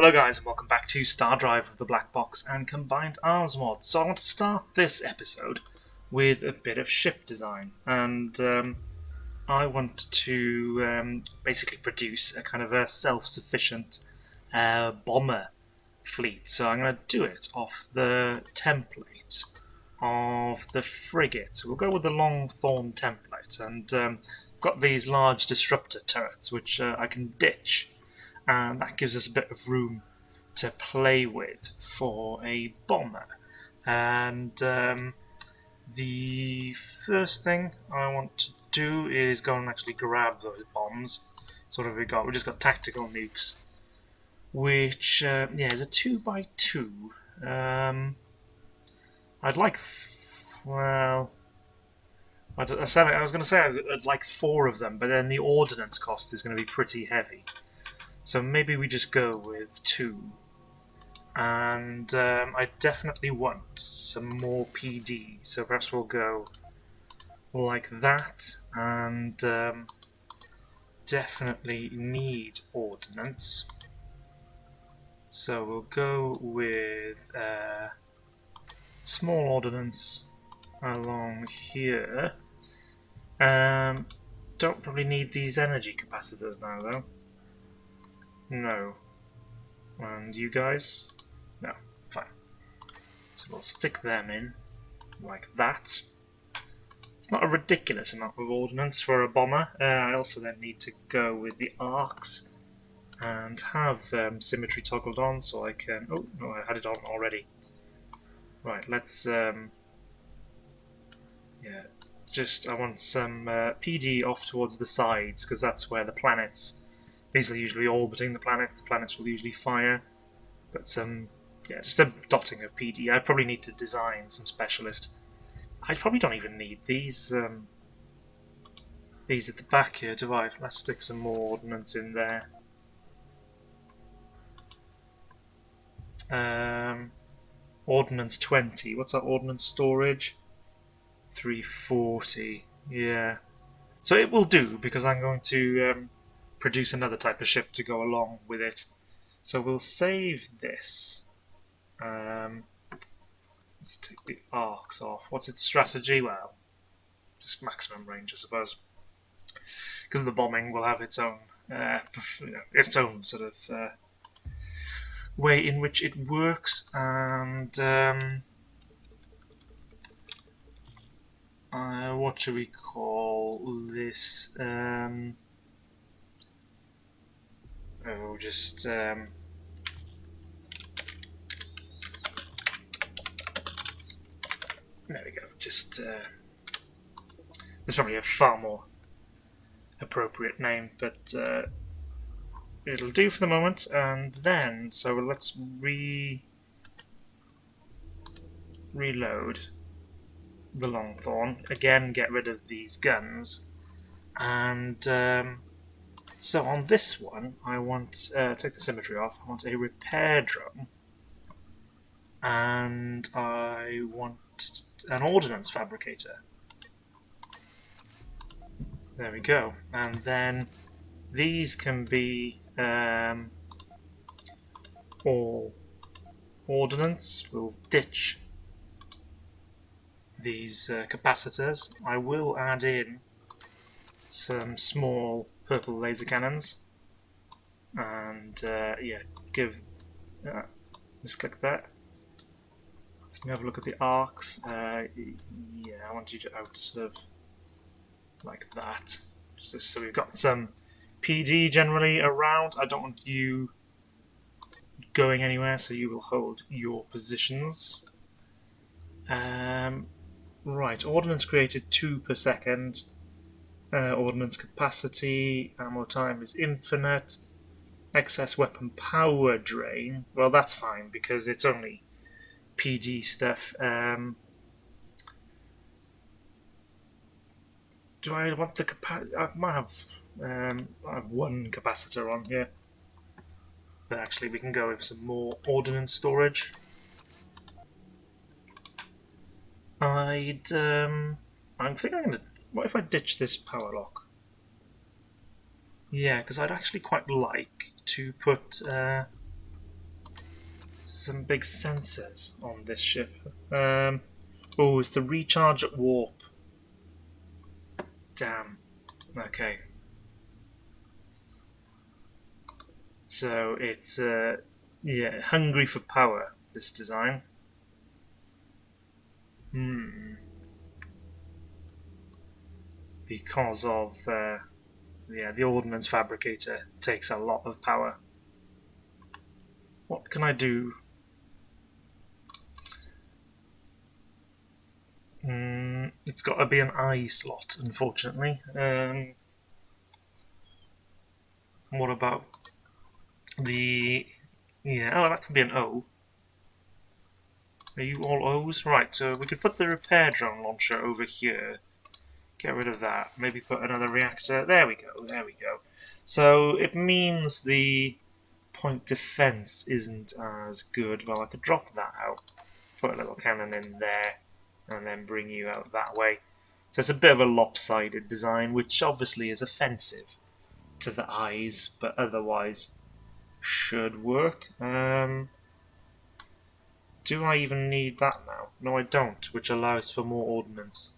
Hello guys and welcome back to StarDrive of the BlackBox and Combined Arms Mods. So I want to start this episode with a bit of ship design, and I want to basically produce a kind of a self-sufficient bomber fleet. So I'm going to do it off the template of the frigate. So we'll go with the Longthorn template, and got these large disruptor turrets which I can ditch. And that gives us a bit of room to play with for a bomber. And the first thing I want to do is go and actually grab those bombs. So what have we got? We just got tactical nukes, which is a 2x2. I'd like, well, I was going to say I'd like 4 of them, but then the ordnance cost is going to be pretty heavy. So maybe we just go with 2. And I definitely want some more PD. So perhaps we'll go like that. And definitely need ordnance. So we'll go with small ordnance along here. Don't probably need these energy capacitors now though. No. And you guys? No. Fine. So we'll stick them in like that. It's not a ridiculous amount of ordnance for a bomber. I also then need to go with the arcs and have symmetry toggled on so I can... Oh, no, I had it on already. Right, let's... I want some PD off towards the sides because that's where the planets... These are usually orbiting the planets will usually fire, but just a dotting of PD. I probably need to design some specialist. I probably don't even need these at the back here, do I? Let's stick some more ordnance in there. Ordnance 20, what's our ordnance storage? 340, yeah. So it will do, because I'm going to... produce another type of ship to go along with it. So we'll save this. Let's take the arcs off. What's its strategy? Well, just maximum range, I suppose. Because of the bombing, will have its own, sort of way in which it works. And what should we call this? There we go. There's probably a far more appropriate name, but it'll do for the moment. And then, so let's reload the Longthorn again. Get rid of these guns, and so on this one, I want take the symmetry off. I want a repair drone, and I want an ordnance fabricator. There we go. And then these can be all ordnance. We'll ditch these capacitors. I will add in some small purple laser cannons, and just click that. Let me have a look at the arcs. I want you to out sort of like that, just so we've got some PD generally around. I don't want you going anywhere, so you will hold your positions. Right, ordnance created 2 per second. Ordnance capacity, ammo time is infinite. Excess weapon power drain. Well, that's fine because it's only PD stuff. Do I want the capacity? I might have. I have 1 capacitor on here, but actually we can go with some more ordnance storage. I'm thinking I'm gonna. What if I ditch this power lock? Yeah, because I'd actually quite like to put some big sensors on this ship. Oh, it's the recharge at warp. Damn. Okay. So it's yeah, hungry for power, this design. Because of yeah, the ordnance fabricator takes a lot of power. What can I do? It's got to be an I slot, unfortunately. What about the... Yeah, oh, that can be an O. Are you all O's? Right, so we could put the repair drone launcher over here. Get rid of that. Maybe put another reactor. There we go, there we go. So it means the point defense isn't as good. Well, I could drop that out. Put a little cannon in there. And then bring you out that way. So it's a bit of a lopsided design, which obviously is offensive to the eyes, but otherwise should work. Do I even need that now? No, I don't, which allows for more ordnance.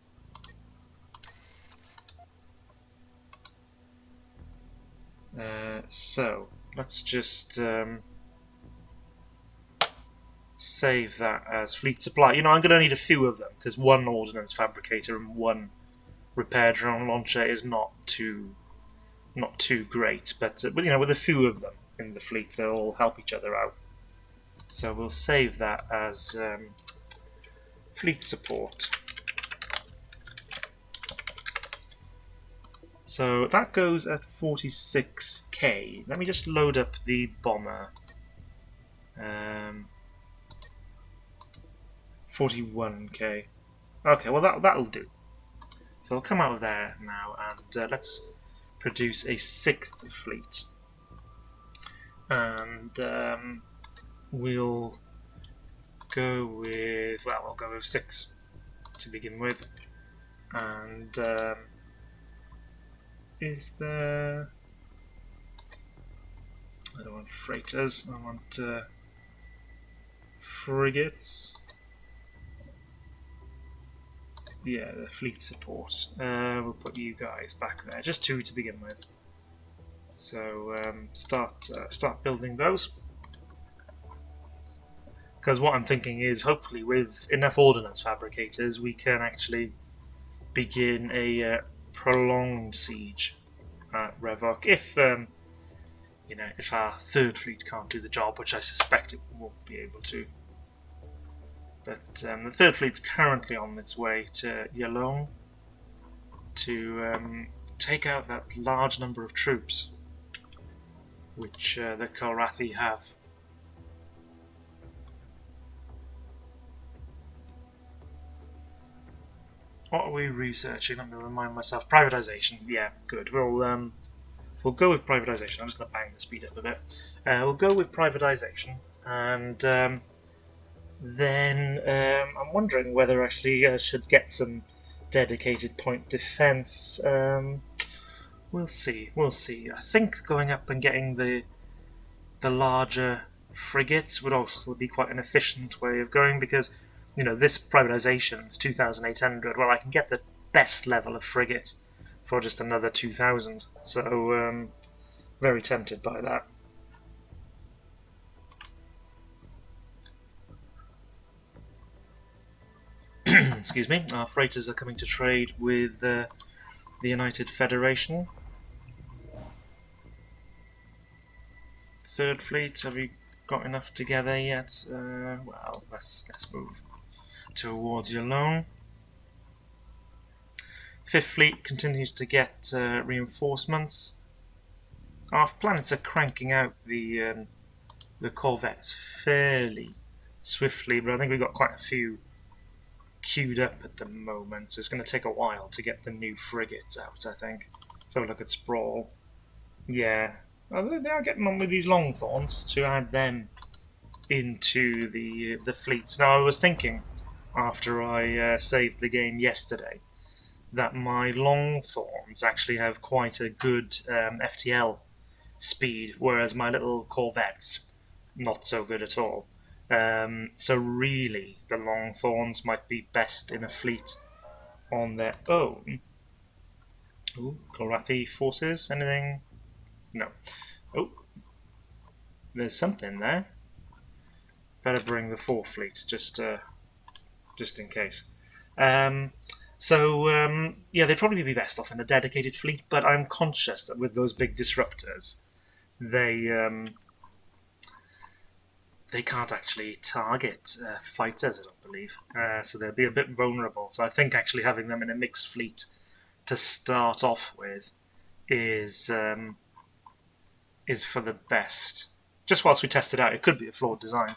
So let's just save that as fleet supply. You know, I'm going to need a few of them because one ordnance fabricator and one repair drone launcher is not too great. But you know, with a few of them in the fleet, they'll all help each other out. So we'll save that as fleet support. So that goes at 46k. Let me just load up the bomber. 41k. Okay, well that'll do. So I'll come out of there now and let's produce a 6th fleet. And we'll go with, well, we'll go with 6 to begin with. And is there... I don't want freighters, I want frigates. Yeah, the fleet support. We'll put you guys back there, just 2 to begin with. So start building those. Because what I'm thinking is, hopefully, with enough ordnance fabricators, we can actually begin a prolonged siege at Revok. If you know, if our 3rd fleet can't do the job, which I suspect it won't be able to. But the 3rd fleet's currently on its way to Yalong to take out that large number of troops which the Kilrathi have. What are we researching? Let me remind myself. Privatization. Yeah, good. We'll go with privatization. I'm just going to bang the speed up a bit. We'll go with privatization, and then I'm wondering whether actually I should get some dedicated point defense. We'll see. We'll see. I think going up and getting the larger frigates would also be quite an efficient way of going, because you know, this privatization is 2,800. Well, I can get the best level of frigate for just another 2,000. So, very tempted by that. Excuse me. Our freighters are coming to trade with the United Federation. 3rd fleet, have we got enough together yet? Well, let's move towards Yalong. 5th fleet continues to get reinforcements. Our planets are cranking out the corvettes fairly swiftly, but I think we've got quite a few queued up at the moment, so it's going to take a while to get the new frigates out, I think. Let's have a look at Sprawl. Yeah, they are getting on with these Longthorns to add them into the fleets. Now, I was thinking, after I saved the game yesterday, that my Longthorns actually have quite a good FTL speed, whereas my little corvettes, not so good at all. So really, the Longthorns might be best in a fleet on their own. Ooh, Kilrathi forces? Anything? No. Oh, there's something there. Better bring the 4th fleet, just in case. Yeah, they'd probably be best off in a dedicated fleet, but I'm conscious that with those big disruptors, they can't actually target fighters, I don't believe. So they'll be a bit vulnerable. So I think actually having them in a mixed fleet to start off with is for the best. Just whilst we test it out, it could be a flawed design.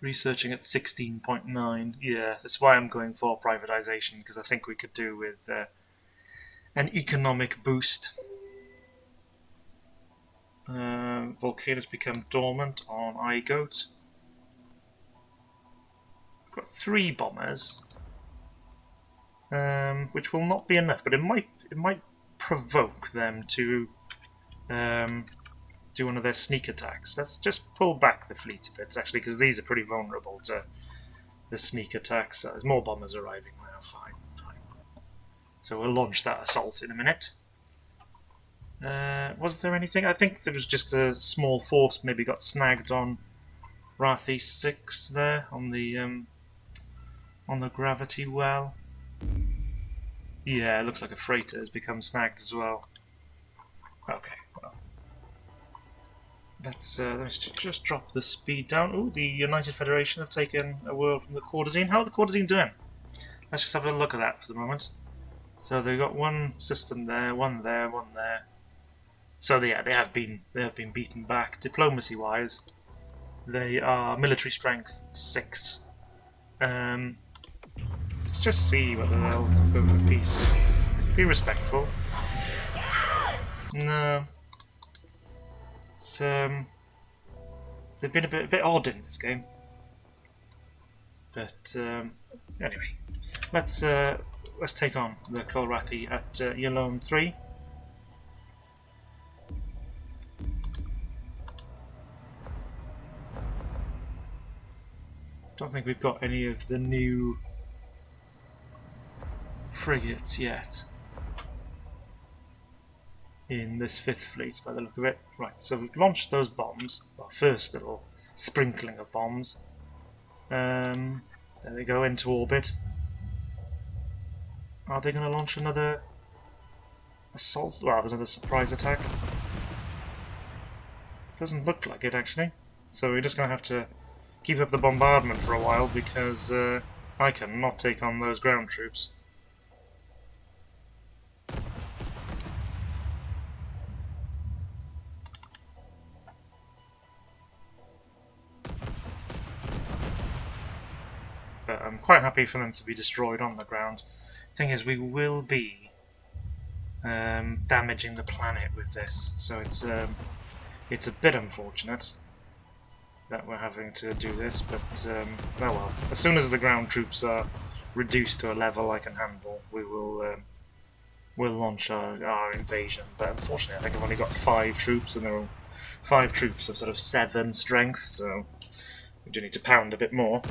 Researching at 16.9. Yeah, that's why I'm going for privatization, because I think we could do with an economic boost. Volcanoes become dormant on iGoat. We've got 3 bombers, which will not be enough, but it might provoke them to do one of their sneak attacks. Let's just pull back the fleet a bit, actually, because these are pretty vulnerable to the sneak attacks. There's more bombers arriving now. Fine. So we'll launch that assault in a minute. Was there anything? I think there was just a small force maybe got snagged on Rathi 6 there on the gravity well. Yeah, it looks like a freighter has become snagged as well. Okay, well, let's just drop the speed down. Ooh, the United Federation have taken a world from the Courtesine. How are the Courtesine doing? Let's just have a look at that for the moment. So they've got one system there, one there, one there. So yeah, they have been beaten back. Diplomacy-wise, they are military strength 6. Let's just see whether they'll go for peace. Be respectful. No. It's, they've been a bit odd in this game. But anyway, let's take on the Kilrathi at Yalone 3. Don't think we've got any of the new frigates yet in this 5th fleet by the look of it. Right, so we've launched those bombs, our first little sprinkling of bombs. There they go into orbit. Are they going to launch another assault? Well, another surprise attack? Doesn't look like it, actually. So we're just going to have to keep up the bombardment for a while, because I cannot take on those ground troops. But I'm quite happy for them to be destroyed on the ground. Thing is, we will be damaging the planet with this, so it's a bit unfortunate that we're having to do this, but oh well. As soon as the ground troops are reduced to a level I can handle, we will we'll launch our invasion. But unfortunately, I think I've only got 5 troops, and there are 5 troops of sort of 7 strength, so we do need to pound a bit more.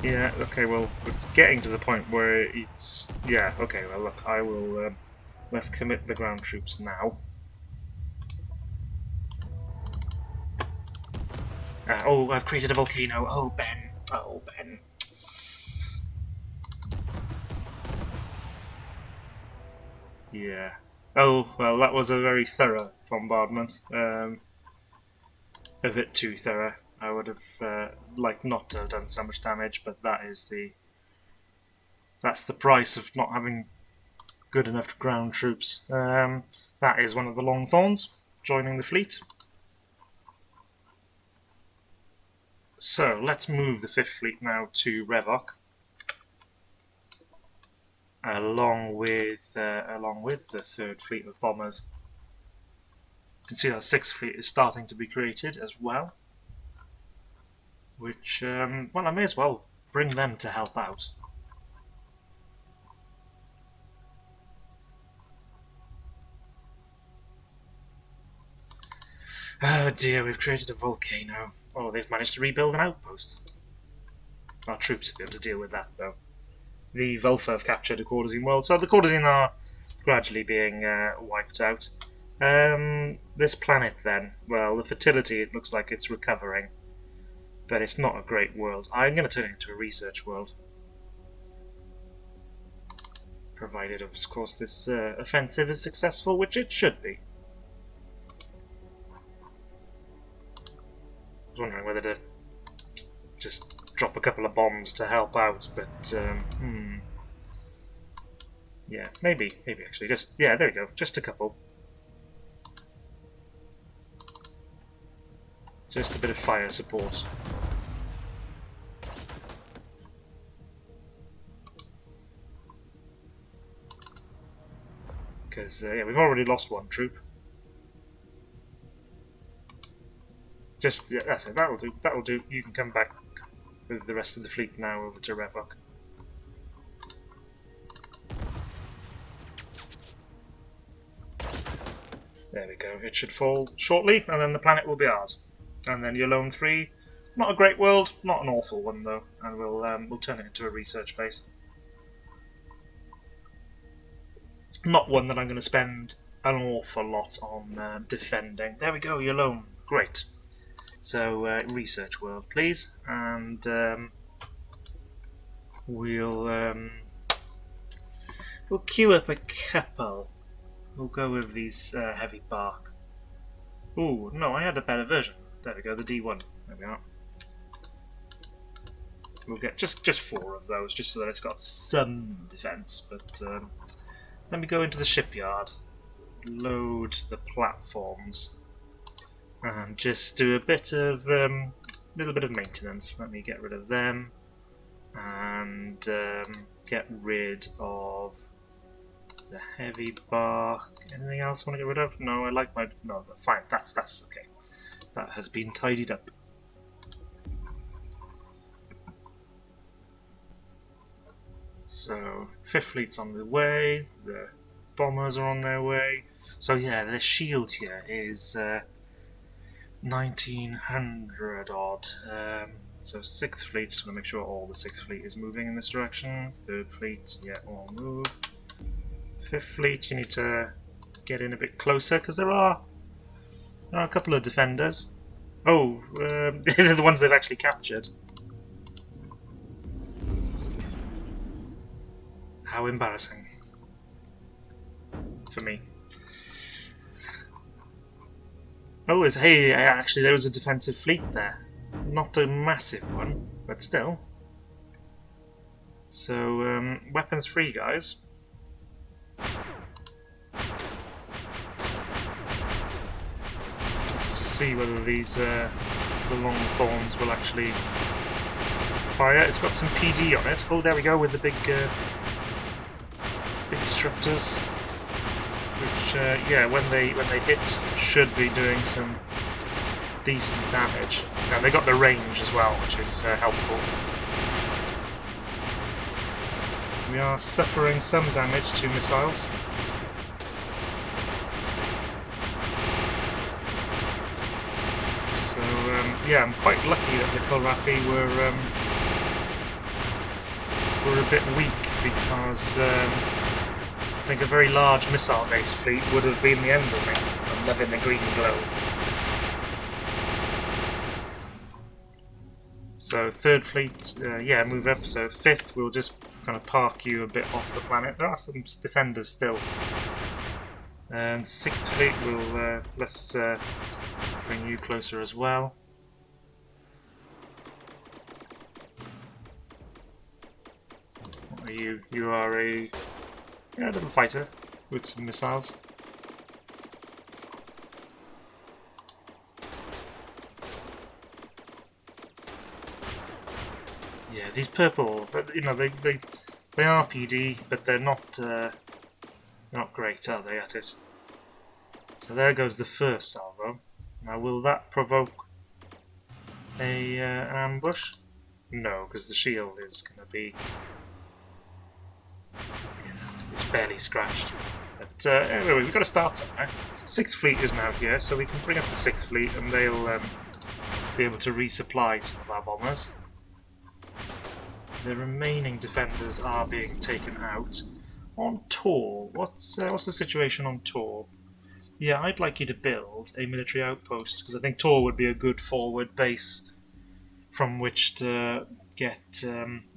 Yeah, okay, well, it's getting to the point where it's... Yeah, okay, well, look, I will... let's commit the ground troops now. Oh, I've created a volcano. Oh, Ben. Oh, Ben. Yeah. Oh, well, that was a very thorough bombardment. A bit too thorough. I would have liked not to have done so much damage, but that's the price of not having good enough ground troops. That is one of the Longthorns joining the fleet. So let's move the 5th fleet now to Revok, along with the 3rd fleet of bombers. You can see our 6th fleet is starting to be created as well. Which, well, I may as well bring them to help out. Oh dear, we've created a volcano. Oh, they've managed to rebuild an outpost. Our troops have been able to deal with that, though. The Vulfa have captured a Quarterzine world, so the Quarterzine are gradually being wiped out. This planet, then, well, the fertility, it looks like it's recovering. But it's not a great world. I'm going to turn it into a research world. Provided, of course, this offensive is successful, which it should be. I was wondering whether to just drop a couple of bombs to help out, but yeah, maybe actually, just yeah, there we go, just a couple, just a bit of fire support. Because yeah, we've already lost one troop. Just, yeah, that's it, that'll do, that'll do. You can come back with the rest of the fleet now over to Revok. There we go, it should fall shortly, and then the planet will be ours. And then Yalone 3, not a great world, not an awful one though, and we'll turn it into a research base. Not one that I'm going to spend an awful lot on defending. There we go, Yalone, great. So, research world, please, and we'll queue up a couple. We'll go with these heavy bark. Ooh, no, I had a better version. There we go, the D1. There we are. We'll get just 4 of those, just so that it's got some defense. But let me go into the shipyard, load the platforms, and just do a bit of little bit of maintenance. Let me get rid of them and get rid of the heavy bark. Anything else I want to get rid of? No, I like my no. Fine, that's okay. That has been tidied up. So 5th Fleet's on the way. The bombers are on their way. So yeah, the shield here is 1900 odd. So 6th Fleet, just want to make sure all the 6th Fleet is moving in this direction. 3rd Fleet, yeah, all move. 5th Fleet, you need to get in a bit closer because there are a couple of defenders. Oh, they're the ones they've actually captured. How embarrassing for me. Oh, hey, actually there was a defensive fleet there. Not a massive one, but still. So, weapons free, guys. Let's just see whether these the long thorns will actually fire. It's got some PD on it. Oh, there we go with the big disruptors, which yeah, when they hit, should be doing some decent damage. Now they got the range as well, which is helpful. We are suffering some damage to missiles. So yeah, I'm quite lucky that the Kilrathi were a bit weak, because I think a very large missile-based fleet would have been the end of me. I'm loving the green glow. So 3rd Fleet, yeah, move up. So 5th, we'll just kind of park you a bit off the planet. There are some defenders still. And 6th Fleet, we'll let's bring you closer as well. What are you? You are a little fighter with some missiles. Yeah, these purple, you know, they are PD, but they're not great, are they, at it? So there goes the first salvo. Now, will that provoke an ambush? No, because the shield is going to be... it's barely scratched. But anyway, we've got to start somewhere. 6th Fleet is now here, so we can bring up the 6th Fleet and they'll be able to resupply some of our bombers. The remaining defenders are being taken out. On Tor, what's the situation on Tor? Yeah, I'd like you to build a military outpost, because I think Tor would be a good forward base from which to get,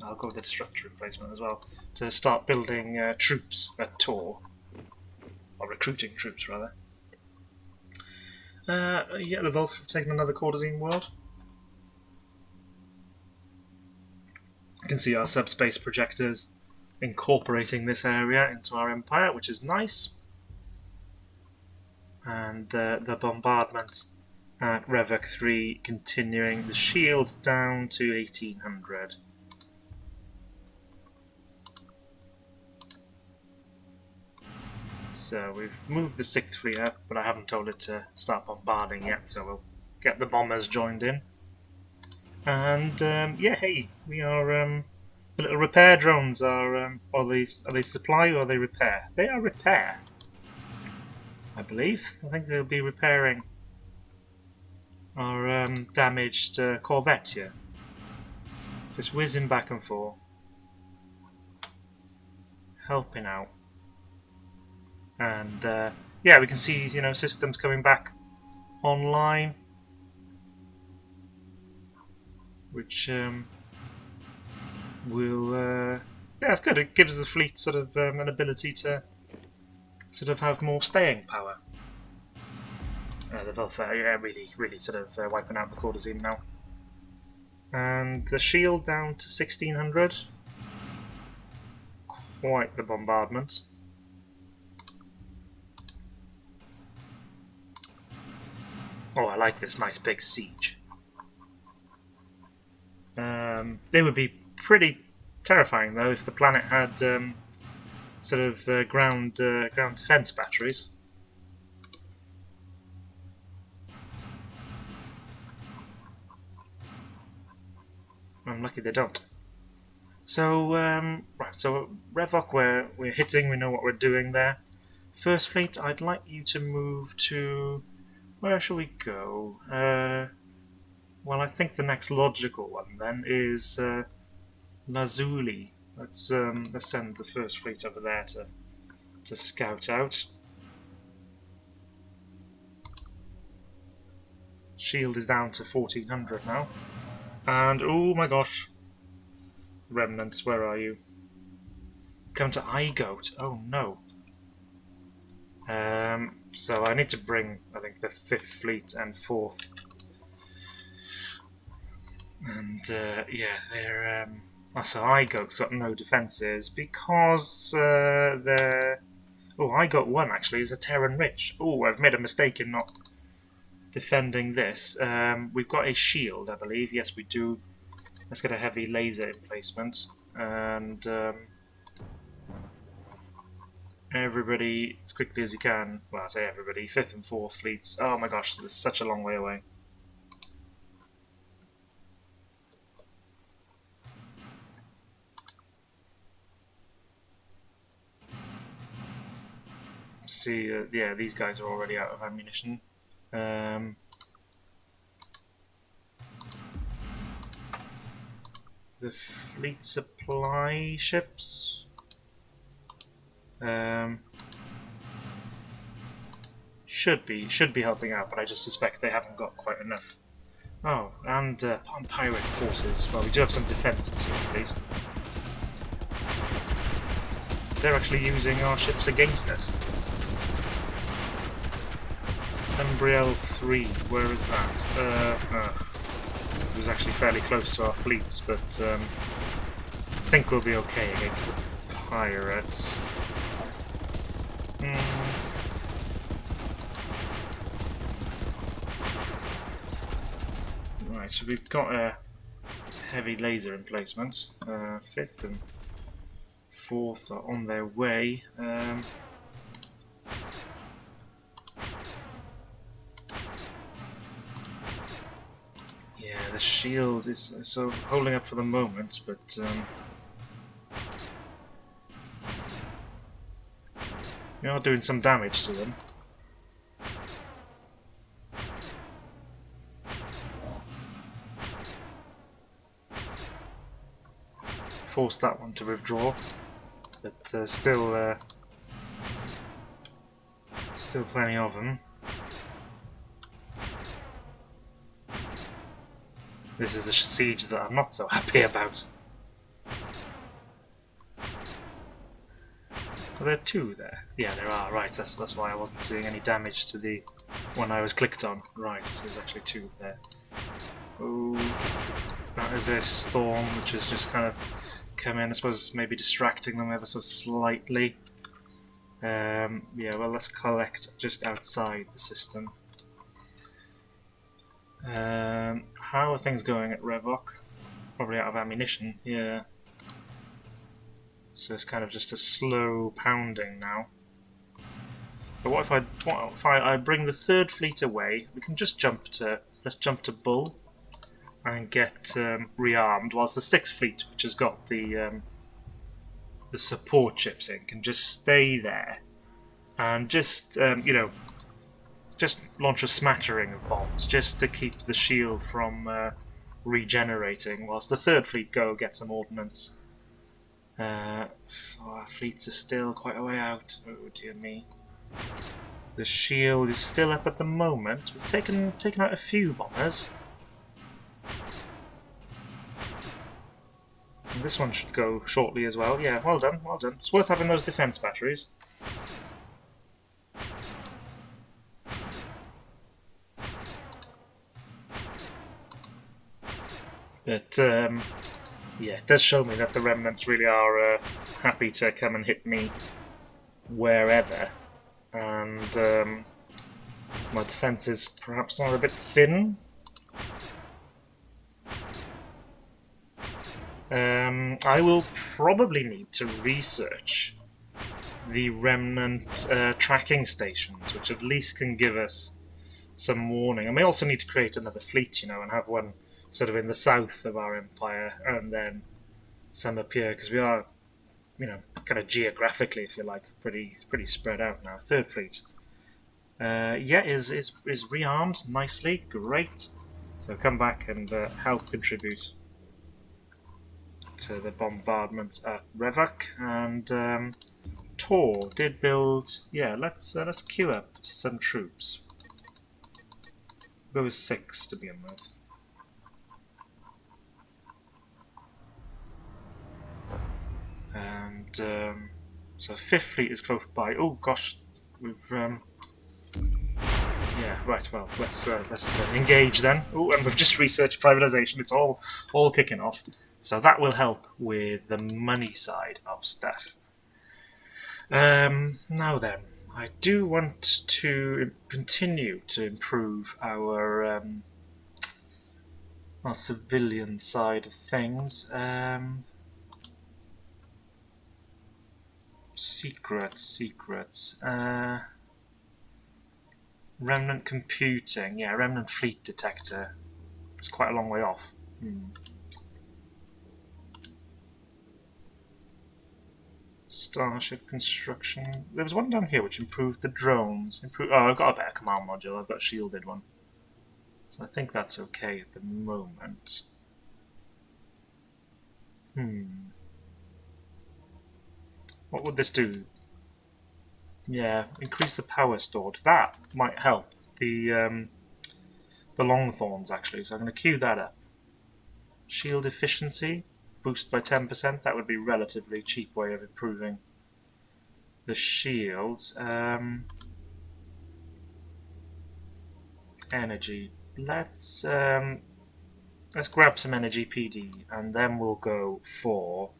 I'll go with the destructor replacement as well, to start building troops at Tor. Or recruiting troops, rather. Yeah, the Wolf have taken another Courtesine world. You can see our subspace projectors incorporating this area into our empire, which is nice. And the bombardment at Revok 3 continuing, the shield down to 1800. So we've moved the 6th Fleet up, but I haven't told it to start bombarding yet, so we'll get the bombers joined in. And yeah, hey, we are the little repair drones are they supply or are they repair? They are repair, I believe. I think they'll be repairing our damaged Corvette here. Just whizzing back and forth, helping out. And yeah, we can see, you know, systems coming back online, which will yeah, it's good. It gives the fleet sort of an ability to sort of have more staying power. The Welfare, yeah, really sort of wiping out the Courtesine now. And the shield down to 1600. Quite the bombardment. Oh, I like this nice big siege. They would be pretty terrifying though if the planet had sort of ground defense batteries. I'm lucky they don't. So right, so Revok, we're hitting. We know what we're doing there. First Fleet, I'd like you to move to. Where shall we go? Well, I think the next logical one then is Lazuli. Let's send the First Fleet over there to scout out. Shield is down to 1400 now. And oh my gosh, remnants, where are you? Come to iGoat. Oh no. So I need to bring, I think, the 5th Fleet and 4th. And yeah, they're so iGoat's got no defences because they're. Oh, iGoat 1 actually is a Terran Rich. Oh, I've made a mistake in not defending this. We've got a shield, I believe. Yes, we do. Let's get a heavy laser emplacement. And everybody, as quickly as you can. Well, I say everybody. 5th and 4th Fleets. Oh my gosh, this is such a long way away. See, yeah, these guys are already out of ammunition. The fleet supply ships should be helping out, but I just suspect they haven't got quite enough. Oh, and pirate forces. Well, we do have some defences here at least. They're actually using our ships against us. Embriel 3, where is that? It was actually fairly close to our fleets, but I think we'll be okay against the pirates. Right, so we've got a heavy laser emplacement. 5th and 4th are on their way. Yeah, the shield is so holding up for the moment, but we are doing some damage to them. Forced that one to withdraw, but still plenty of them. This is a siege that I'm not so happy about. Are there two there? Yeah, there are. Right, that's why I wasn't seeing any damage to the one I was clicked on. Right, so there's actually two there. Oh, that is a storm which has just kind of come in. I suppose maybe distracting them ever so slightly. Yeah, well, let's collect just outside the system. How are things going at Revok? Probably out of ammunition, yeah. So it's kind of just a slow pounding now. But what if I bring the third fleet away? We can just let's jump to Bull and get rearmed, whilst the sixth fleet, which has got the support ships in, can just stay there and just just launch a smattering of bombs just to keep the shield from regenerating, whilst the third fleet get some ordnance. Our fleets are still quite a way out. Oh dear me. The shield is still up at the moment. We've taken out a few bombers. And this one should go shortly as well. Yeah, well done, well done. It's worth having those defense batteries. But yeah, it does show me that the remnants really are happy to come and hit me wherever, and my defences perhaps are a bit thin. I will probably need to research the remnant tracking stations, which at least can give us some warning. I may also need to create another fleet, you know, and have one sort of in the south of our empire, and then some up here, because we are, you know, kind of geographically, if you like, pretty spread out now. Third fleet, yeah, is rearmed nicely, great. So come back and help contribute to the bombardment at Revok. And Tor did build. Yeah, let's queue up some troops. Go with 6 to begin with. And so 5th fleet is close by. Oh gosh, we've yeah, right. Well, let's engage then. Oh, and we've just researched privatization. It's all kicking off. So that will help with the money side of stuff. Now then, I do want to continue to improve our civilian side of things. Secrets. Remnant computing. Yeah, remnant fleet detector. It's quite a long way off. Starship construction. There was one down here which improved the drones. Oh, I've got a better command module. I've got a shielded one. So I think that's okay at the moment. What would this do? Yeah, increase the power stored. That might help the Longthorns, actually. So I'm going to queue that up. Shield efficiency, boost by 10%. That would be a relatively cheap way of improving the shields. Energy. Let's grab some energy PD, and then we'll go for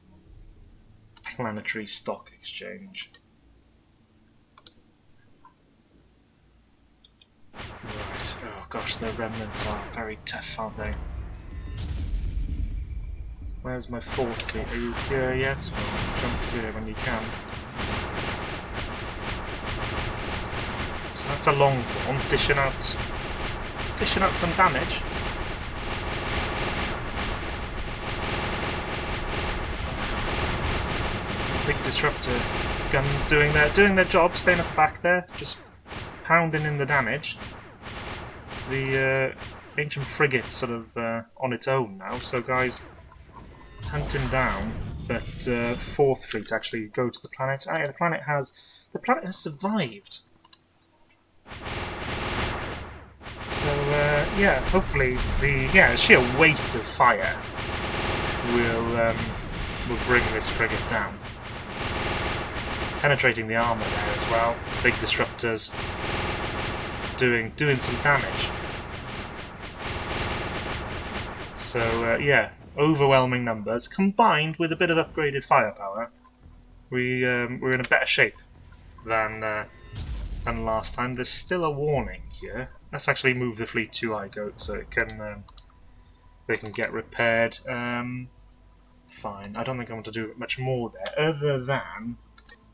planetary stock exchange. Right. Oh gosh, the remnants are very tough, aren't they? Where's my 4th fleet? Are you here yet? Well, jump here when you can. So that's a Longthorn dishing out some damage. big disruptor guns doing their job, staying at the back there, just pounding in the damage. The ancient frigate's sort of on its own now, so guys, hunting down. But fourth fleet actually go to the planet. Ah, yeah, the planet has survived. So yeah, hopefully the sheer weight of fire will bring this frigate down. Penetrating the armor there as well. Big disruptors doing some damage. So yeah, overwhelming numbers combined with a bit of upgraded firepower. We're in a better shape than last time. There's still a warning here. Let's actually move the fleet to iGoat so it can they can get repaired. Fine. I don't think I want to do much more there, other than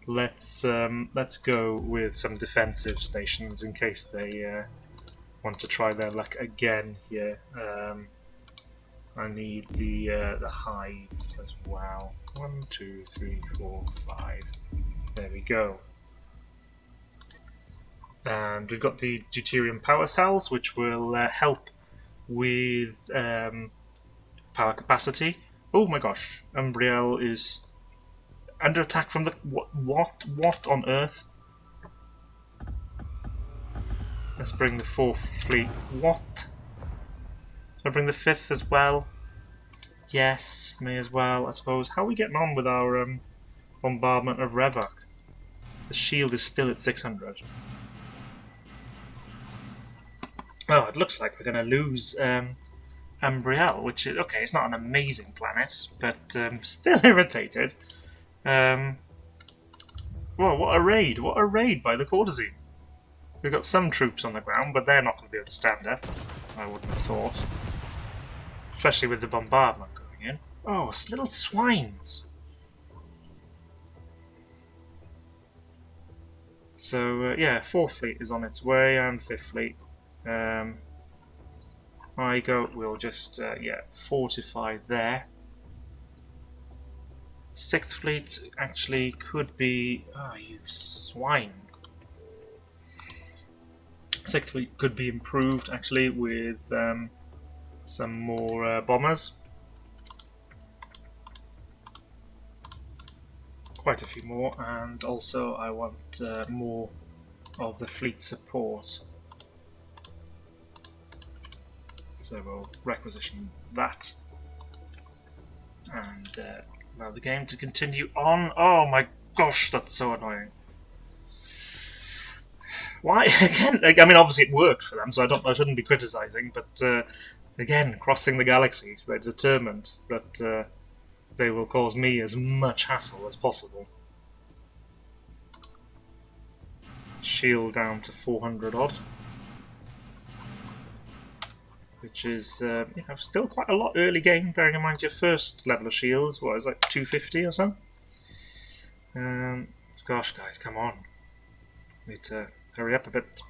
let's go with some defensive stations in case they want to try their luck again here. I need the hive as well. 1, 2, 3, 4, 5. There we go. And we've got the deuterium power cells, which will help with power capacity. Oh my gosh, Umbriel is under attack from the... What on earth? Let's bring the fourth fleet. What? Should I bring the fifth as well? Yes, may as well, I suppose. How are we getting on with our bombardment of Revok? The shield is still at 600. Oh, it looks like we're going to lose Umbriel, which is... Okay, it's not an amazing planet, but still irritated. Well, what a raid! What a raid by the courtesy! We've got some troops on the ground, but they're not going to be able to stand up, I wouldn't have thought. Especially with the bombardment going in. Oh, it's little swines! So, yeah, 4th fleet is on its way, and 5th fleet. iGoat will just, yeah, fortify there. 6th fleet actually could be... Oh, you swine. 6th fleet could be improved, actually, with some more bombers. Quite a few more, and also I want more of the fleet support. So we'll requisition that. And allow the game to continue on. Oh my gosh, that's so annoying. Why again? Like, I mean, obviously it worked for them, so I shouldn't be criticizing. But again, crossing the galaxy, they're determined that they will cause me as much hassle as possible. Shield down to 400 odd, which is you know, still quite a lot early game. Bearing in mind your first level of shields, what is like 250 or so. Gosh, guys, come on! Need to hurry up a bit.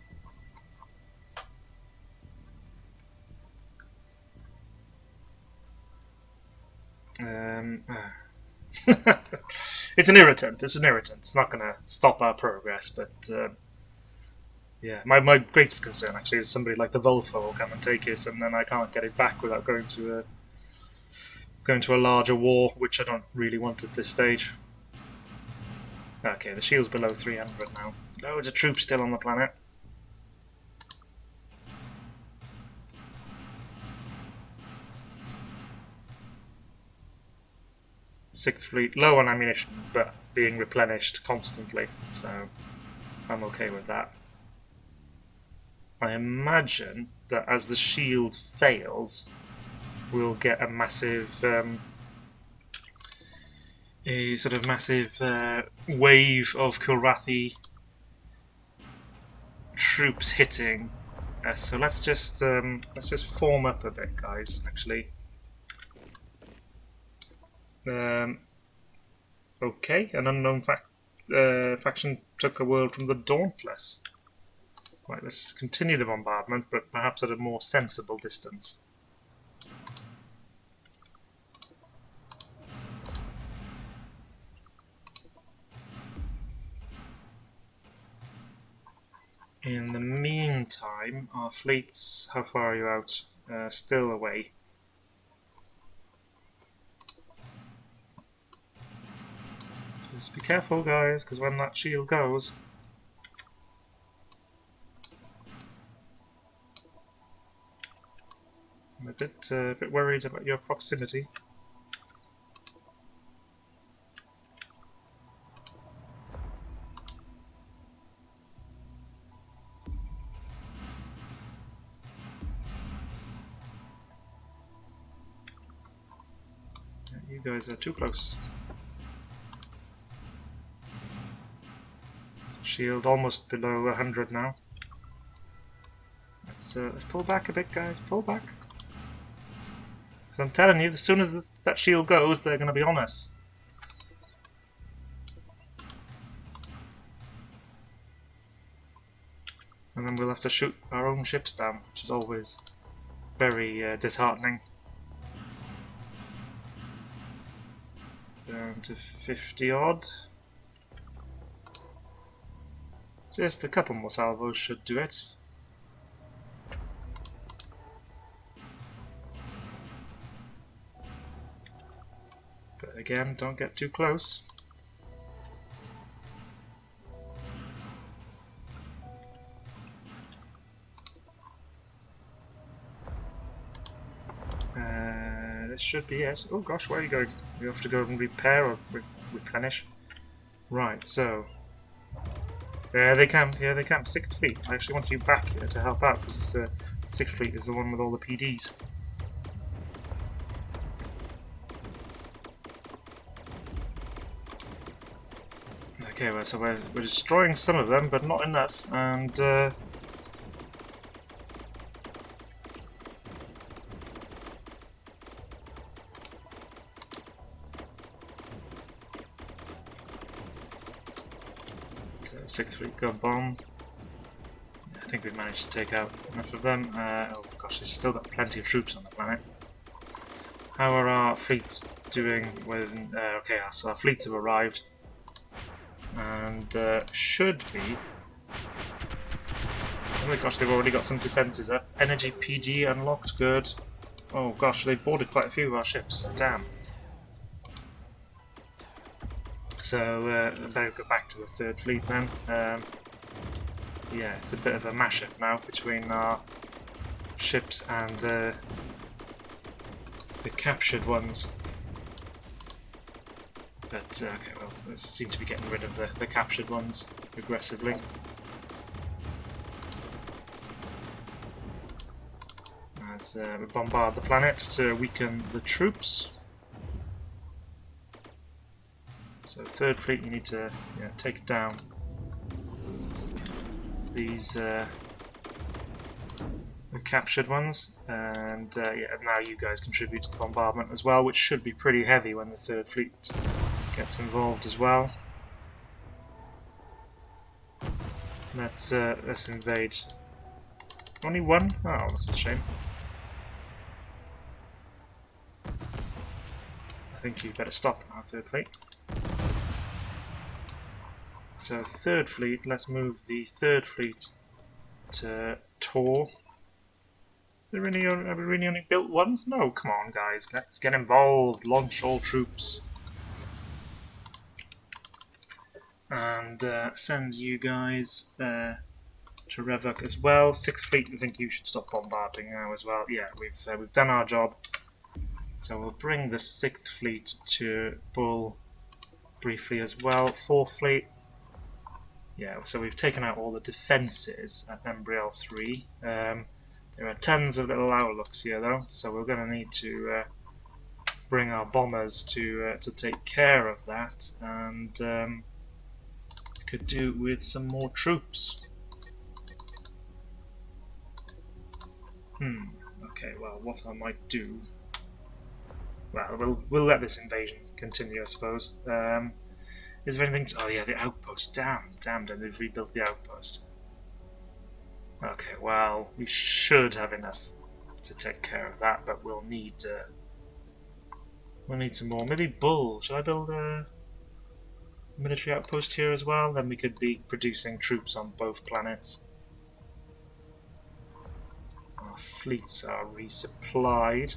It's an irritant. It's an irritant. It's not going to stop our progress, but yeah, my greatest concern actually is somebody like the Volvo will come and take it, and then I can't get it back without going to a larger war, which I don't really want at this stage. Okay, the shield's below 300 now. Loads of troops still on the planet. Sixth Fleet, low on ammunition, but being replenished constantly, so I'm okay with that. I imagine that as the shield fails, we'll get a massive, wave of Kilrathi troops hitting us. So let's just form up a bit, guys. Actually. Okay, an unknown faction took a world from the Dauntless. Right, let's continue the bombardment, but perhaps at a more sensible distance. In the meantime, our fleets, how far are you out? Still away. Just be careful, guys, because when that shield goes... I'm a bit worried about your proximity. You guys are too close. Shield almost below 100 now. Let's pull back a bit, guys. Pull back. Because I'm telling you, as soon as that shield goes, they're going to be on us. And then we'll have to shoot our own ships down, which is always very disheartening. Down to 50 odd. Just a couple more salvos should do it. But again, don't get too close. This should be it. Oh gosh, where are you going? You have to go and repair or replenish. Right, so... Yeah, they camp. Yeah, they camp. 6th Fleet. I actually want you back here to help out because 6th Fleet is the one with all the PDs. Okay, well, so we're destroying some of them, but not enough. And 6th Fleet gun bomb. I think we've managed to take out enough of them. Oh gosh, there's still got plenty of troops on the planet. How are our fleets doing with... okay, so our fleets have arrived. And should be... Oh my gosh, they've already got some defences up. Energy PG unlocked, good. Oh gosh, they've boarded quite a few of our ships. Damn. So, I better go back to the 3rd Fleet then. Yeah, it's a bit of a mashup now between our ships and the captured ones. But, okay, well, we seem to be getting rid of the captured ones aggressively. As we bombard the planet to weaken the troops. So 3rd Fleet, you need to take down these the captured ones, and yeah, now you guys contribute to the bombardment as well, which should be pretty heavy when the 3rd Fleet gets involved as well. Let's invade. Only one? Oh, that's a shame. I think you better stop now, 3rd Fleet. So 3rd Fleet, let's move the 3rd Fleet to Tor. Have we really only built one? No, come on guys, let's get involved, launch all troops. And send you guys to Revok as well. 6th Fleet, I think you should stop bombarding now as well. Yeah, we've done our job. So we'll bring the 6th Fleet to Bull briefly as well. 4th Fleet. Yeah, so we've taken out all the defences at Embriel 3. There are tons of little outlooks here though, so we're going to need to bring our bombers to take care of that, and could do with some more troops. Okay, well, what I might do... Well, we'll let this invasion continue, I suppose. Is there anything... Oh yeah, the outpost. Damn, they've rebuilt the outpost. Okay, well, we should have enough to take care of that, but we'll need some more. Maybe Bull. Should I build a military outpost here as well? Then we could be producing troops on both planets. fleets are resupplied.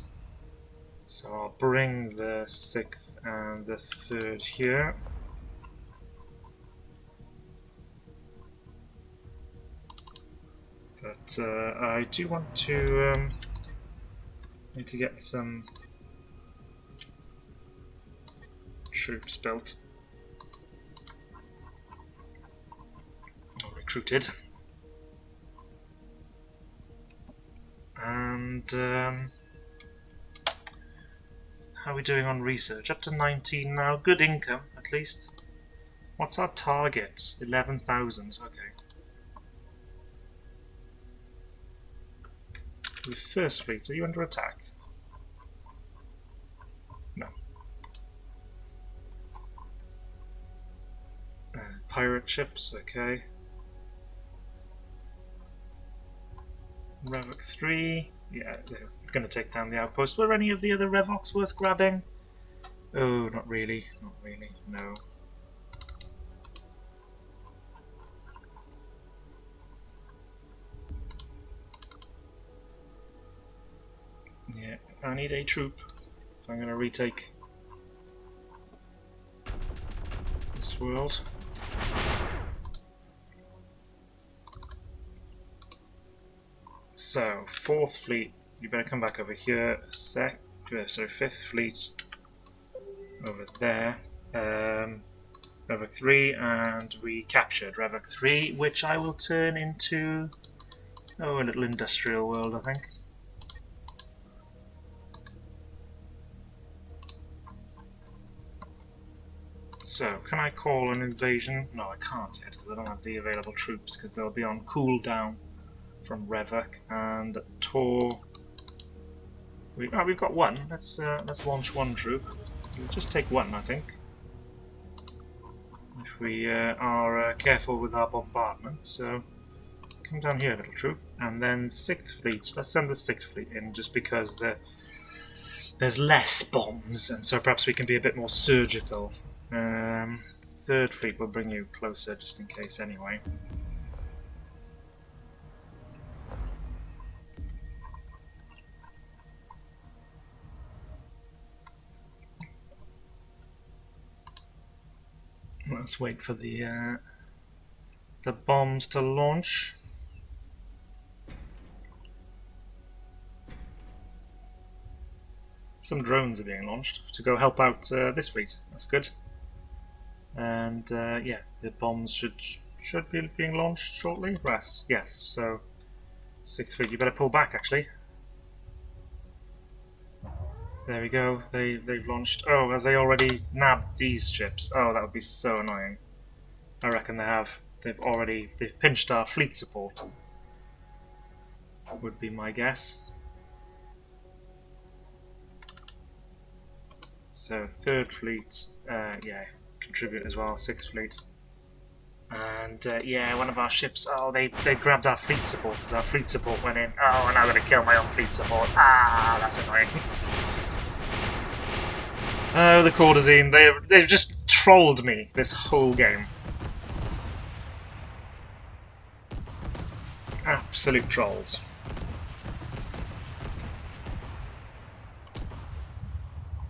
So I'll bring the 6th and the 3rd here. But I do want to need to get some troops built or recruited, and how are we doing on research? Up to 19 now. Good income, at least. What's our target? 11,000. Okay. The first fleet, are you under attack? No. Pirate ships, okay. Revoc 3, yeah, they're going to take down the outpost. Were any of the other Revocs worth grabbing? Oh, not really, no. Yeah, I need a troop. So I'm going to retake this world. So, 4th fleet, you better come back over here. Sorry, 5th fleet over there. Revoc 3, and we captured Revoc 3, which I will turn into a little industrial world, I think. So, can I call an invasion? No, I can't yet because I don't have the available troops because they'll be on cooldown from Revoc. And Tor, we've got one. Let's launch one troop. We'll just take one, I think, if we are careful with our bombardment. So, come down here, little troop, and then 6th fleet. Let's send the 6th fleet in just because there's less bombs, and so perhaps we can be a bit more surgical. 3rd fleet will bring you closer just in case anyway. Let's wait for the bombs to launch. Some drones are being launched to go help out this fleet. That's good. And yeah, the bombs should be being launched shortly. Yes. So 6th fleet, you better pull back. Actually, there we go. They've launched. Oh, have they already nabbed these ships? Oh, that would be so annoying. I reckon they have. They've pinched our fleet support. Would be my guess. So 3rd fleet, yeah, contribute as well. 6th fleet, and yeah, one of our ships. Oh, they grabbed our fleet support because our fleet support went in. Oh, and I'm gonna kill my own fleet support. Ah, that's annoying. Oh, the courtesan. They've just trolled me this whole game. Absolute trolls.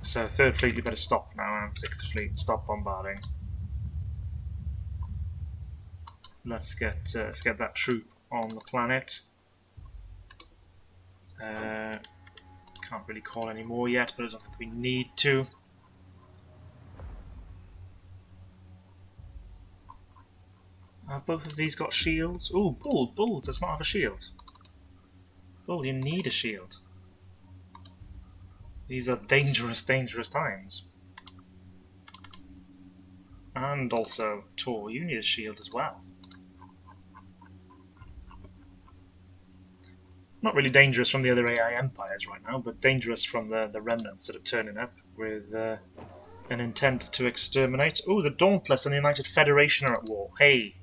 So 3rd fleet, you better stop now, and 6th fleet, stop bombarding. Let's get that troop on the planet. Can't really call any more yet, but I don't think we need to. Have both of these got shields? Ooh, Bull does not have a shield. Bull, you need a shield. These are dangerous times. And also, Tor, you need a shield as well. Not really dangerous from the other AI empires right now, but dangerous from the remnants that are turning up with an intent to exterminate. Oh, the Dauntless and the United Federation are at war. Hey,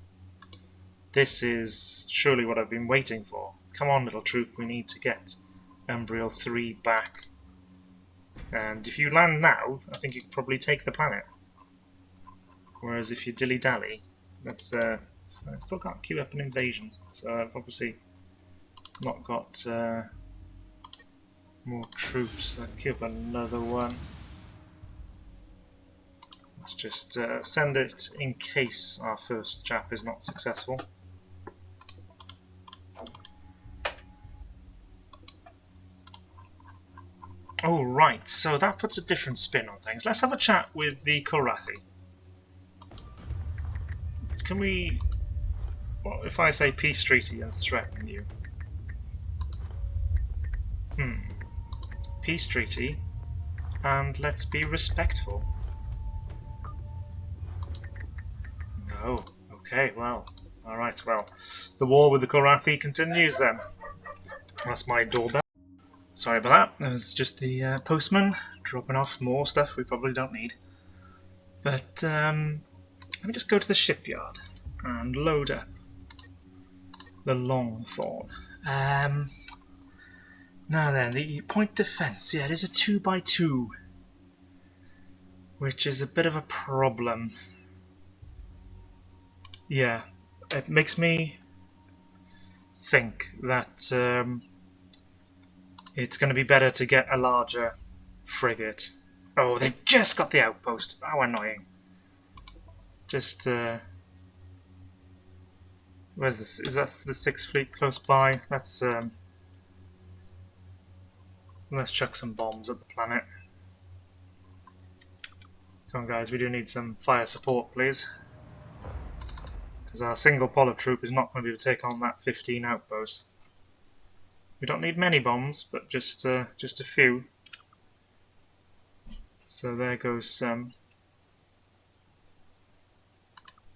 this is surely what I've been waiting for. Come on, little troop, we need to get Umbriel 3 back. And if you land now, I think you could probably take the planet. Whereas if you dilly-dally, that's so I still can't queue up an invasion. So I've obviously not got More troops. Let's keep another one. Let's just send it in case our first chap is not successful. Oh, right, so that puts a different spin on things. Let's have a chat with the Korathi. Can we... What if I say peace treaty and threaten you? Peace treaty, and let's be respectful. No. Okay, well. Alright, well. The war with the Korathi continues then. That's my doorbell. Sorry about that. It was just the postman dropping off more stuff we probably don't need. But let me just go to the shipyard and load up the Longthorn. Now then, the point defense. Yeah, it is a 2x2, which is a bit of a problem. Yeah, it makes me think that it's going to be better to get a larger frigate. Oh, they've just got the outpost. How annoying. Just, where's this? Is that the 6th Fleet close by? Let's chuck some bombs at the planet. Come on, guys, we do need some fire support, please. Because our single Pollop troop is not going to be able to take on that 15 outpost. We don't need many bombs, but just a few. So there goes some.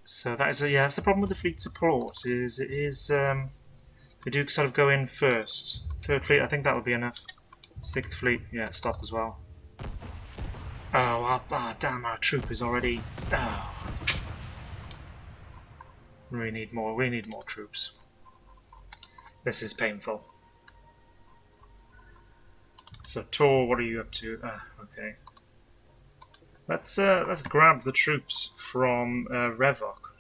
So that is that's the problem with the fleet support is they do sort of go in first. 3rd Fleet, I think that would be enough. 6th Fleet, yeah, stop as well. Oh, damn! Our troop is already. Oh. We need more. We need more troops. This is painful. So Tor, what are you up to? Okay. Let's grab the troops from Revok.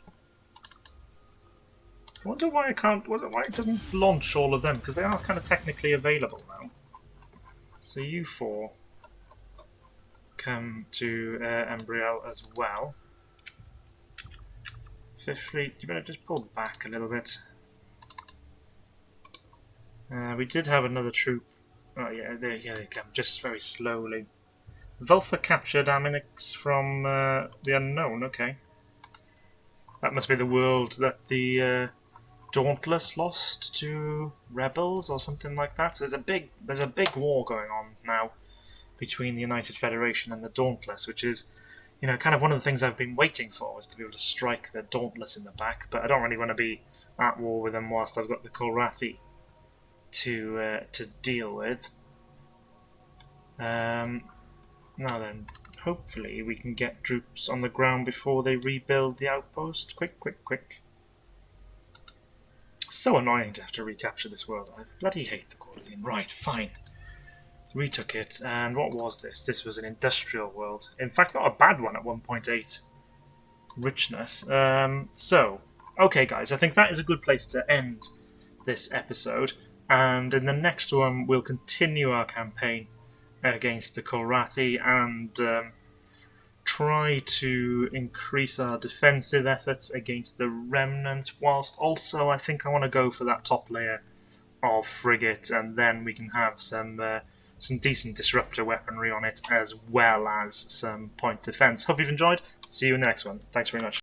I wonder why I can't. Why it doesn't launch all of them? Because they are kind of technically available now. So you 4 come to Embriel as well. 5th Fleet, you better just pull back a little bit. We did have another troop. Oh yeah, there they come, just very slowly. Vulfa captured Aminix from the Unknown. Okay, that must be the world that the Dauntless lost to rebels or something like that. So there's a big war going on now between the United Federation and the Dauntless, which is, you know, kind of one of the things I've been waiting for, was to be able to strike the Dauntless in the back. But I don't really want to be at war with them whilst I've got the Korathi to deal with. Now then, hopefully we can get troops on the ground before they rebuild the outpost. Quick, quick, quick. So annoying to have to recapture this world. I bloody hate the Cordian. Right, fine. Retook it, and what was this? This was an industrial world. In fact, not a bad one at 1.8 richness. So, okay guys, I think that is a good place to end this episode. And in the next one, we'll continue our campaign against the Korathi and try to increase our defensive efforts against the Remnant, whilst also I think I want to go for that top layer of frigate, and then we can have some decent disruptor weaponry on it, as well as some point defense. Hope you've enjoyed. See you in the next one. Thanks very much.